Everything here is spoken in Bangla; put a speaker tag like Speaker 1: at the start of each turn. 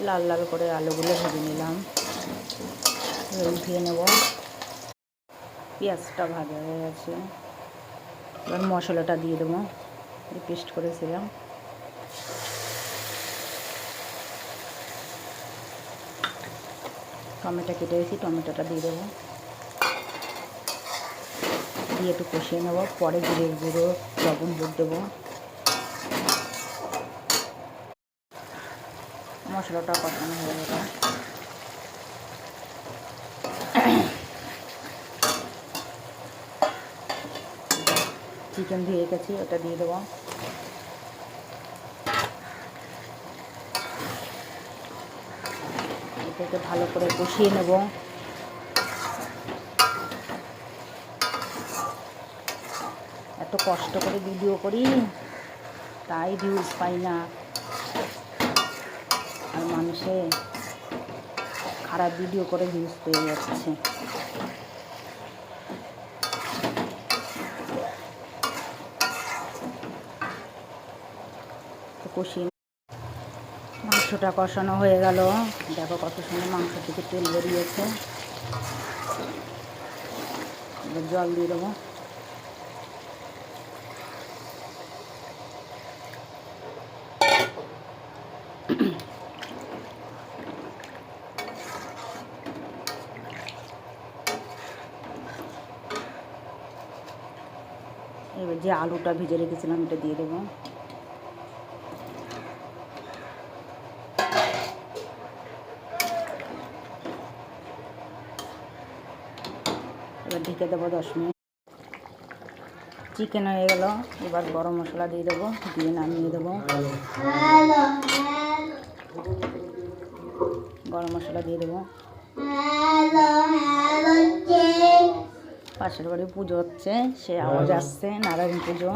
Speaker 1: লাল লাল করে আলুগুলো ভেজে নিলাম, উঠিয়ে নেব। পেঁয়াজটা ভাজা হয়ে গেছে, এবার মশলাটা দিয়ে দেবো, যে পেস্ট করেছিলাম। টমেটো কেটে রেখেছি, টমেটোটা দিয়ে দেবো, দিয়ে একটু কষিয়ে নেবো। পরে জিরের গুঁড়ো, লবণ দিয়ে দেবো। মশলাটা কষানো হয়ে গেল, চিকেন ধুয়ে রেখেছি, ওটা দিয়ে দেবো। এটাকে ভালো করে কষিয়ে নেব। এত কষ্ট করে ভিডিও করি, তাই ভিউজ পাই না, আর মানুষে খারাপ ভিডিও করে ভিউজ পেয়ে যাচ্ছে। কষিয়ে মাংসটা কষানো হয়ে গেল, দেখো কত সুন্দর মাংস থেকে তেল বেরিয়েছে। এবার জল দিয়ে দেবো। এবার যে আলুটা ভেজে রেখেছিলাম এটা দিয়ে দেবো। এবার ঢেকে দেবো 10 মিনিট। চিকেন হয়ে গেল, এবার গরম মশলা দিয়ে দেবো, দিয়ে নামিয়ে দেবো। গরম মশলা দিয়ে দেবো। পাশের বাড়ি পুজো হচ্ছে, সে আওয়াজ আসছে, নারায়ণ পুজো।